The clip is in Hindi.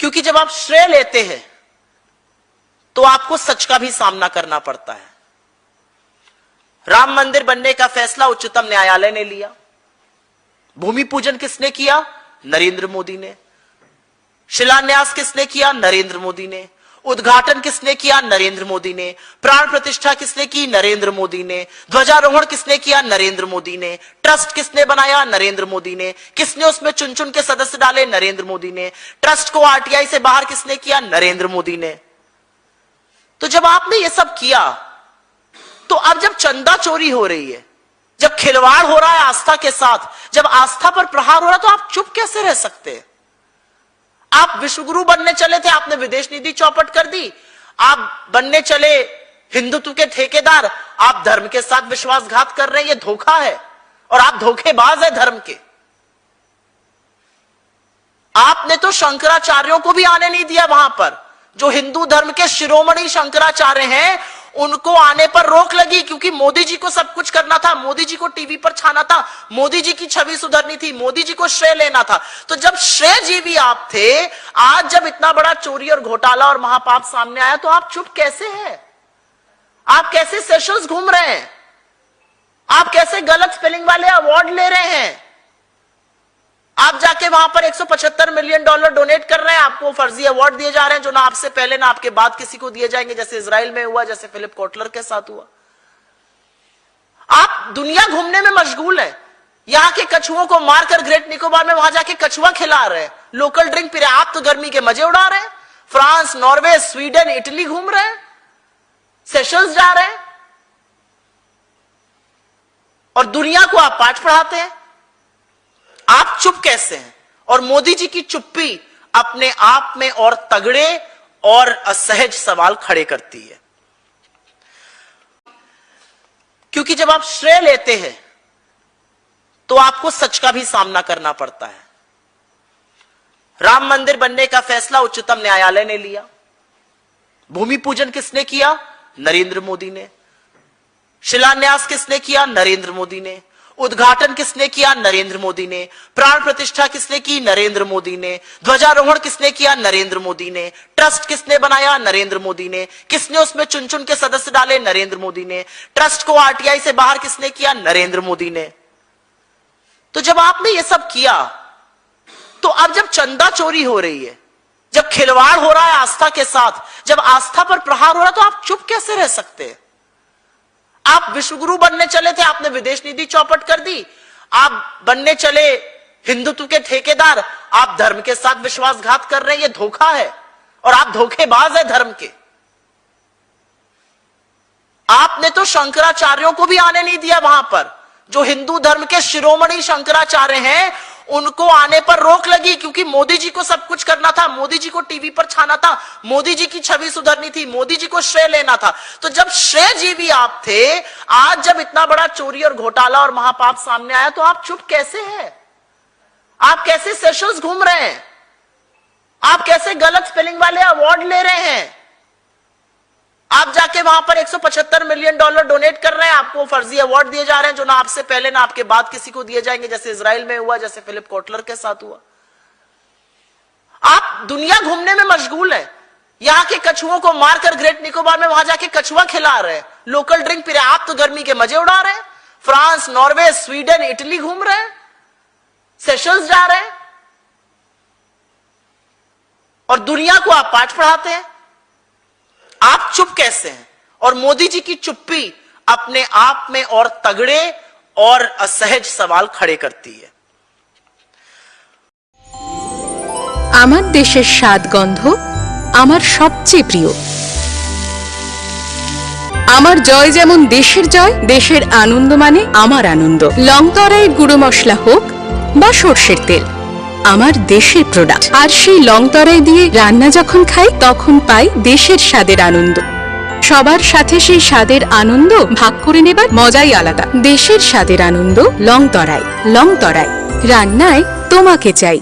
क्योंकि जब आप श्रेय लेते हैं तो आपको सच का भी सामना करना पड़ता है। राम मंदिर बनने का फैसला उच्चतम न्यायालय ने लिया। भूमि पूजन किसने किया? नरेंद्र मोदी ने। शिलान्यास किसने किया? नरेंद्र मोदी ने। उद्घाटन किसने किया? नरेंद्र मोदी ने। प्राण प्रतिष्ठा किसने की? नरेंद्र मोदी ने। ध्वजारोहण किसने किया? नरेंद्र मोदी ने। ट्रस्ट किसने बनाया? नरेंद्र मोदी ने। किसने उसमें चुन चुन के सदस्य डाले? नरेंद्र मोदी ने। ट्रस्ट को आरटीआई से बाहर किसने किया? नरेंद्र मोदी ने। तो जब आपने ये सब किया, तो अब जब चंदा चोरी हो रही है, जब खिलवाड़ हो रहा है आस्था के साथ, जब आस्था पर प्रहार हो रहा है, तो आप चुप कैसे रह सकते हैं? आप विश्वगुरु बनने चले थे, आपने विदेश नीति चौपट कर दी। आप बनने चले हिंदुत्व के ठेकेदार, आप धर्म के साथ विश्वासघात कर रहे हैं। ये धोखा है और आप धोखेबाज है धर्म के। आपने तो शंकराचार्यों को भी आने नहीं दिया वहां पर। जो हिंदू धर्म के शिरोमणि शंकराचार्य हैं, उनको आने पर रोक लगी, क्योंकि मोदी जी को सब कुछ करना था, मोदी जी को टीवी पर छाना था, मोदी जी की छवि सुधरनी थी, मोदी जी को श्रेय लेना था। तो जब श्रेयजीवी आप थे, आज जब इतना बड़ा चोरी और घोटाला और महापाप सामने आया, तो आप चुप कैसे हैं? आप कैसे सेशंस घूम रहे हैं? आप कैसे गलत स्पेलिंग वाले अवार्ड ले रहे हैं? आप जाके वहां पर $175 मिलियन डोनेट कर रहे हैं, आपको फर्जी अवार्ड दिए जा रहे हैं, जो ना आपसे पहले ना आपके बाद किसी को दिए जाएंगे, जैसे इजराइल में हुआ, जैसे फिलिप कोटलर के साथ हुआ। आप दुनिया घूमने में मशगूल हैं। यहां के कछुओं को मारकर ग्रेट निकोबार में वहां जाके कछुआ खिला रहे हैं, लोकल ड्रिंक पी रहे हैं। आप तो गर्मी के मजे उड़ा रहे हैं। फ्रांस, नॉर्वे, स्वीडन, इटली घूम रहे हैं, सेशल्स जा रहे हैं, और दुनिया को आप पाठ पढ़ाते हैं। आप चुप कैसे हैं? और मोदी जी की चुप्पी अपने आप में और तगड़े और असहज सवाल खड़े करती है। क्योंकि जब आप श्रेय लेते हैं तो आपको सच का भी सामना करना पड़ता है। राम मंदिर बनने का फैसला उच्चतम न्यायालय ने लिया। भूमि पूजन किसने किया? नरेंद्र मोदी ने। शिलान्यास किसने किया? नरेंद्र मोदी ने। उद्घाटन किसने किया? नरेंद्र मोदी ने। प्राण प्रतिष्ठा किसने की? नरेंद्र मोदी ने। ध्वजारोहण किसने किया? नरेंद्र मोदी ने। ट्रस्ट किसने बनाया? नरेंद्र मोदी ने। किसने उसमें चुन चुन के सदस्य डाले? नरेंद्र मोदी ने। ट्रस्ट को आरटीआई से बाहर किसने किया? नरेंद्र मोदी ने। तो जब आपने ये सब किया, तो अब जब चंदा चोरी हो रही है, जब खिलवाड़ हो रहा है आस्था के साथ, जब आस्था पर प्रहार हो रहा है, तो आप चुप कैसे रह सकते हैं? आप विश्वगुरु बनने चले थे, आपने विदेश नीति चौपट कर दी। आप बनने चले हिंदुत्व के ठेकेदार, आप धर्म के साथ विश्वासघात कर रहे हैं। ये धोखा है और आप धोखेबाज है धर्म के। आपने तो शंकराचार्यों को भी आने नहीं दिया वहां पर। जो हिंदू धर्म के शिरोमणि शंकराचार्य हैं, उनको आने पर रोक लगी, क्योंकि मोदी जी को सब कुछ करना था, मोदी जी को टीवी पर छाना था, मोदी जी की छवि सुधरनी थी, मोदी जी को श्रेय लेना था। तो जब श्रेयजीवी आप थे, आज जब इतना बड़ा चोरी और घोटाला और महापाप सामने आया, तो आप चुप कैसे हैं? आप कैसे सेशंस घूम रहे हैं? आप कैसे गलत स्पेलिंग वाले अवार्ड ले रहे हैं? आप जाके वहां पर $175 मिलियन डोनेट कर रहे हैं, आपको फर्जी अवार्ड दिए जा रहे हैं, जो ना आपसे पहले ना आपके बाद किसी को दिए जाएंगे, जैसे इजराइल में हुआ, जैसे फिलिप कोटलर के साथ हुआ। आप दुनिया घूमने में मशगूल हैं। यहां के कछुओं को मारकर ग्रेट निकोबार में वहां जाके कछुआ खिला रहे हैं, लोकल ड्रिंक पी रहे हैं। आप तो गर्मी के मजे उड़ा रहे हैं। फ्रांस, नॉर्वे, स्वीडन, इटली घूम रहे हैं, सेशल्स जा रहे हैं, और दुनिया को आप पाठ पढ़ाते हैं। आप चुप कैसे हैं? और मोदी जी की चुप्पी अपने आप में और तगड़े और असहज सवाल खड़े करती है। আমার দেশের স্বাদ গন্ধ আমার সবচেয়ে প্রিয়। আমার জয় যেমন দেশের জয়, দেশের আনন্দ মানে আমার আনন্দ। লংতরাইয়ের গুঁড়ো মশলা হোক বা সরষের তেল, আমার দেশের প্রোডাক্ট। আর সেই লংতরাই দিয়ে রান্না যখন খাই, তখন পাই দেশের স্বাদের আনন্দ। সবার সাথে সেই স্বাদের আনন্দ ভাগ করে নেবার মজাই আলাদা। দেশের স্বাদের আনন্দ লংতরাই। লংতরাই, রান্নায় তোমাকে চাই।